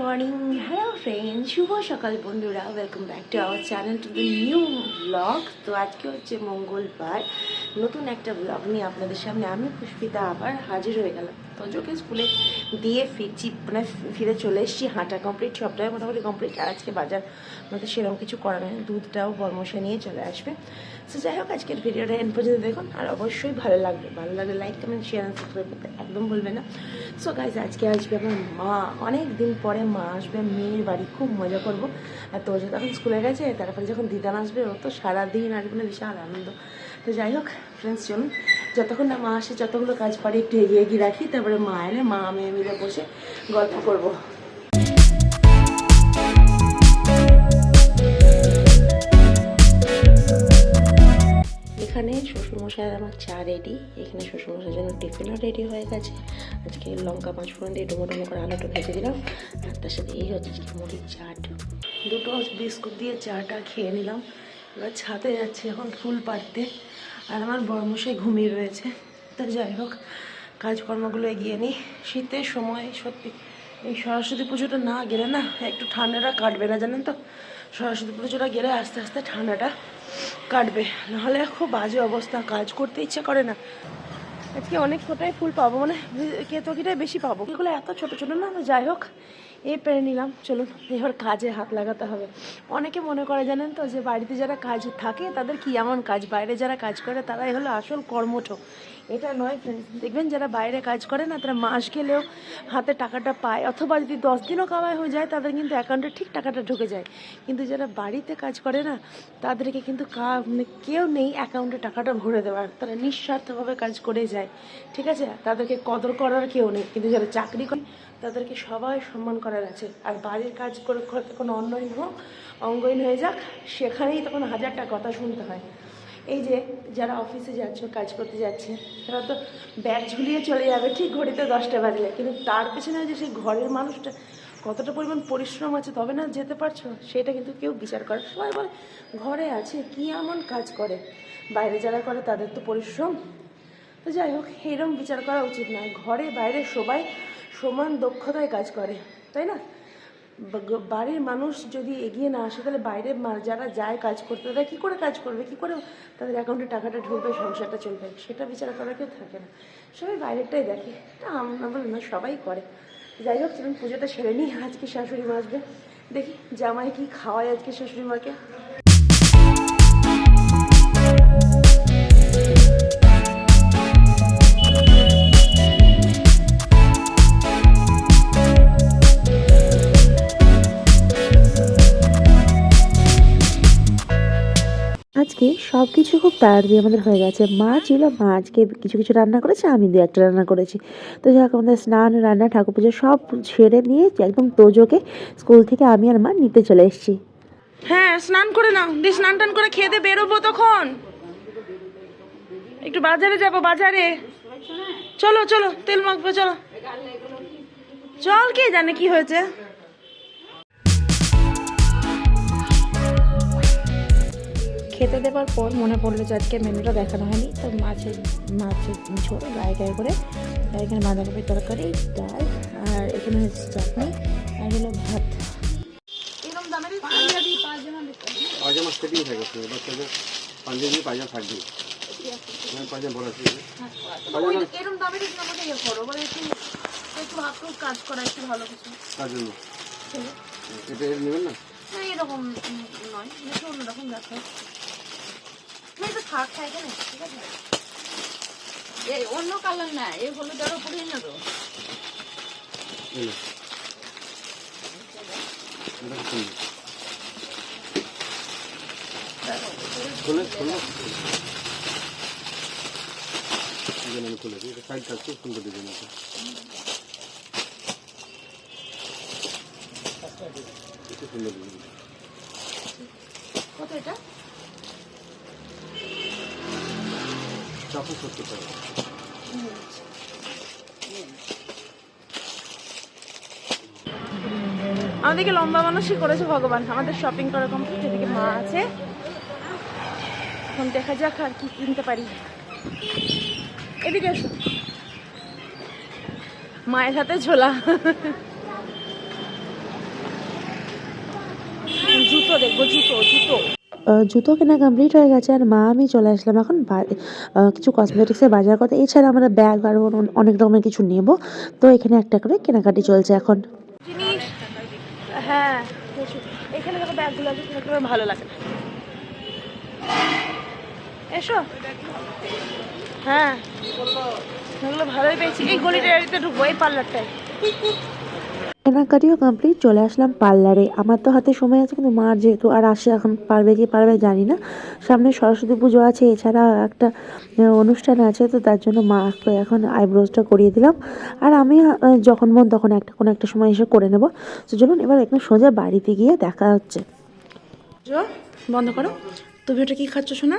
Morning, hello friend, শুভ সকাল বন্ধুরা। Welcome back to our channel, to the new blog. তো আজকে হচ্ছে মঙ্গলবার, নতুন একটা ব্লগ নিয়ে আপনাদের সামনে আমি পুষ্পিতা আবার হাজির হয়ে গেলাম। তোজোকে স্কুলে দিয়ে ফিরছি, মানে ফিরে চলে এসেছি। হাঁটা কমপ্লিট, সবটাই মোটামুটি কমপ্লিট। আর আজকে বাজার মধ্যে সেরকম কিছু করা নেই, দুধটাও বর্মশা নিয়ে চলে আসবে। সো যাই হোক, আজকের ভিডিওটা এন্ড পর্যন্ত দেখুন, আর অবশ্যই ভালো লাগবে like comment share and subscribe করতে একদম ভুলবে না। সো গাইজ, আজকে আসবে আমার মা, অনেক দিন পরে মা আসবে মেয়ের বাড়ি, খুব মজা করবো। আর তোজো তখন স্কুলে গেছে, তারপরে যখন দিদান আসবে ও তো সারাদিন আসবে না, বিশাল আনন্দ। তো যাই হোক ফ্রেন্ডস, চলুন যতক্ষণ না মা আসে যতগুলো কাজ পারি একটু এগিয়ে এগিয়ে রাখি, তারপরে মা এলে মা মেয়ে মিলে বসে গল্প করবো। এখানে শ্বশুরমশাই আমার চা রেডি, এখানে শ্বশুরমশাইয়ের জন্য টিফিনও রেডি হয়ে গেছে। আজকে লঙ্কা 5 ফোড়ন দিয়ে ডুমো ডুমো করে আলুটা ভেজে দিলাম, আর তার সাথে এই হচ্ছে আজকে মুড়ির চাট। দুটো বিস্কুট দিয়ে চাটা খেয়ে নিলাম। এবার ছাদে যাচ্ছি এখন ফুল পাড়তে, আর আমার বড়মশাই ঘুমিয়ে রয়েছে। তা যাই হোক, কাজকর্মগুলো এগিয়ে নিই। শীতের সময় সত্যি এই সরস্বতী পুজোটা না গেলে না একটু ঠান্ডাটা কাটবে না, জানেন তো। সরস্বতী পুজোটা গেলে আস্তে আস্তে ঠান্ডাটা কাটবে, নাহলে খুব বাজে অবস্থা, কাজ করতে ইচ্ছা করে না। আজকে অনেক কোটাই ফুল পাবো, মানে কেতকিটাই বেশি পাবো, এগুলো এত ছোটো ছোটো না। যাই হোক, এই পেরে নিলাম। চলুন এবার কাজে হাত লাগাতে হবে। অনেকে মনে করে জানেন তো যে বাড়িতে যারা কাজ থাকে তাদের কি এমন কাজ, বাইরে যারা কাজ করে তারাই হলো আসল কর্মঠ। এটা নয় ফ্রেন্ডস, দেখবেন যারা বাইরে কাজ করে না তারা মাস গেলেও হাতে টাকাটা পায়, অথবা যদি 10 দিনও কামাই হয়ে যায় তাদের কিন্তু অ্যাকাউন্টে ঠিক টাকাটা ঢুকে যায়। কিন্তু যারা বাড়িতে কাজ করে না তাদেরকে কিন্তু মানে কেউ নেই অ্যাকাউন্টে টাকাটা ভরে দেওয়ার, তারা নিঃস্বার্থভাবে কাজ করে যায়, ঠিক আছে। তাদেরকে কদর করার কেউ নেই। কিন্তু যারা চাকরি করে তাদেরকে সবাই সম্মান করার আছে। আর বাড়ির কাজ করে কোনো অন্যহীন হোক, অঙ্গহীন হয়ে যাক, সেখানেই তখন 1000টা কথা শুনতে হয়। এই যে যারা অফিসে যাচ্ছ, কাজ করতে যাচ্ছে, তারা তো ব্যাগ ঝুলিয়ে চলে যাবে ঠিক ঘড়িতে 10টা বাজলে, কিন্তু তার পেছনে যে সেই ঘরের মানুষটা কতটা পরিমাণ পরিশ্রম আছে তবে না যেতে পারছো, সেটা কিন্তু কেউ বিচার করে। সবাই বলে ঘরে আছে কি এমন কাজ করে, বাইরে যারা করে তাদের তো পরিশ্রম। তো যাই হোক, এরকম বিচার করা উচিত নয়। ঘরে বাইরে সবাই সমান দক্ষতায় কাজ করে, তাই না। বাড়ির মানুষ যদি এগিয়ে না আসে তাহলে বাইরে যারা যায় কাজ করতে তারা কী করে কাজ করবে, কী করে তাদের অ্যাকাউন্টে টাকাটা ঢুকবে, সংসারটা চলবে, সেটা বিচার করার কেউ থাকে না। সবাই বাইরেরটাই দেখে, এটা আমরা বলি না, সবাই করে। যাই হোক, চলুন পুজোটা সেরে নিই। আজকে শাশুড়ি মা আসবে, দেখি জামাই কি খাওয়ায় আজকে শাশুড়ি মাকে। আজকে সব কিছু খুব তাড়াতাড়ি আমাদের হয়ে গেছে। মা ছিল, মা আজকে কিছু কিছু রান্না করেছে, আমি 2-1টা রান্না করেছি। তো যাই হোক, আমাদের স্নান, রান্না, ঠাকুর পুজো সব সেরে নিয়ে একদম তোজোকে স্কুল থেকে আমি আর মা নিতে চলে এসেছি। হ্যাঁ, স্নান করে নাও, দিয়ে স্নান টান করে খেয়ে দিয়ে বেরোবো। তখন একটু বাজারে যাবো, বাজারে চলো চলো, তেল মাখবো, চলো চল। কে জানে কি হয়েছে। খেতে দেওয়ার পর মনে পড়লো যে আজকে মেনুটা দেখানো হয়নি। তো মাছের ঝোল গায়ে গায়ে করে, আর এখানে বাঁধাকপির তরকারি, ডাল, আর এখানে হচ্ছে চাটনি, আর হলো ভাত। এরকম দামের পায়জামা সেটিং হয়ে গেছে, পাঞ্জাবি পায়জামা থাকবে, পায়জামা বলা আছে এরকম দামের আমাকে ইয়ে করো, মানে একটু হাত কাজ করা একটু ভালো কিছু কাজ জন্য এটা নেবেন না। না এরকম নয়, একটু অন্যরকম দেখো। থাক খাই কেন, ঠিক আছে। এই অন্য কালার না, এই হলুদের উপরে নেবো। খুলে দিই, সাইড কাটতে সুন্দর ডিজাইন আছে। সুন্দর ডিজাইন কত এটা? 470 টাকা। আমাদেরকে লম্বা মানুষই করেছে ভগবান। আমাদের শপিং করা কমপ্লিট, এদিকে মা আছে, এখন দেখা যাক আর কি কিনতে পারি। এদিকে এসো, মায়ের হাতে ঝোলা। দেখবো জুতো জুতো। জুতো কেনা কমপ্লিট হয়ে গেছে আর মা আমি চলে আসলাম এখন কিছু কসমেটিক্সের বাজার করতে। এছাড়া আমরা ব্যাগ আর অনেক রকমের কিছু নেব, তো এখানে একটা করে কেনাকাটি চলছে এখন। জিনিস হ্যাঁ, এখানে দেখো ব্যাগগুলো আছে, এগুলো ভালো লাগে। এসো, হ্যাঁ এগুলো ভালোই পেয়েছি। এই গলিটা ঢুকবো, এই পার্লারটায়। কেনাকাটিও কমপ্লিট, চলে আসলাম পার্লারে। আমার তো হাতে সময় আছে, কিন্তু মা যেহেতু আর আসে এখন পারবে কি পারবে জানি না। সামনে সরস্বতী পুজো আছে, এছাড়া একটা অনুষ্ঠান আছে, তো তার জন্য মাকে এখন আইব্রোজটা করিয়ে দিলাম। আর আমি যখন মন তখন কোনো একটা সময় এসে করে নেবো। তো চলুন এবার একদম সোজা বাড়িতে গিয়ে দেখা হচ্ছে। বন্ধ করো। তুমি ওটা কি খাচ্ছ শোনা?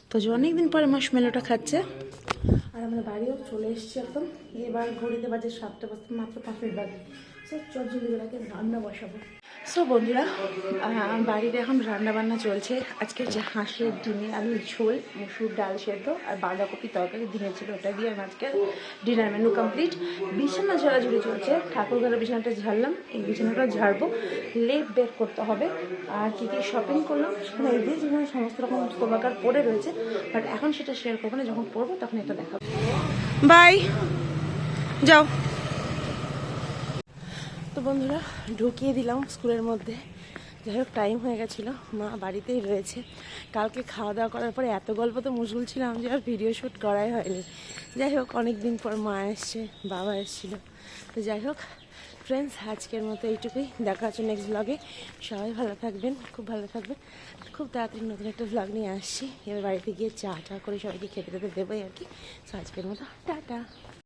তো যে অনেকদিন পরে মার্শমেলোটা খাচ্ছে। আর আমরা বাড়িও চলে এসেছি একদম। এবার ঘড়িতে বাজে 7টা, বাজতে মাত্র 5 মিনিট বাজে। সো চটজলদিটাকে রান্না বসাবো। সো বন্ধুরা, বাড়িতে এখন রান্না বান্না চলছে। আজকে যে হাঁসের ডিমে আলু ঝোল, মসুর ডাল সেদ্ধ আর বাঁধাকপি তরকারি দিনে ছিল, ওটা দিয়ে আজকে ডিনার মেনু কমপ্লিট। বিছানা ঝাড়াঝুড়ি চলছে, ঠাকুর ঘরের বিছানাটা ঝাড়লাম, এই বিছানাটা ঝাড়বো, লেপ বের করতে হবে। আর কী কী শপিং করলাম সেখানে এই দিয়ে যেখানে সমস্ত রকম তোবাকার পড়ে রয়েছে, বাট এখন সেটা শেয়ার করবো না, যখন পড়বো তখন এটা দেখাবো। বাই, যাও। তো বন্ধুরা, ঢুকিয়ে দিলাম স্কুলের মধ্যে। যাই হোক, টাইম হয়ে গেছিলো, মা বাড়িতেই রয়েছে। কালকে খাওয়া দাওয়া করার পরে এত গল্প তো মশগুল ছিলাম যে আর ভিডিও শ্যুট করাই হয়নি। যাই হোক, অনেক দিন পর মা এসছে, বাবা এসেছিল। তো যাই হোক ফ্রেন্ডস, আজকের মতো এইটুকুই। দেখা হচ্ছে নেক্সট ব্লগে। সবাই ভালো থাকবেন, খুব ভালো থাকবেন। খুব তাড়াতাড়ি নতুন একটা ব্লগ নিয়ে আসছি। এবার বাড়িতে গিয়ে চা করে সবাইকে খেতে দেবোই আর কি। তো আজকের মতো টাটা।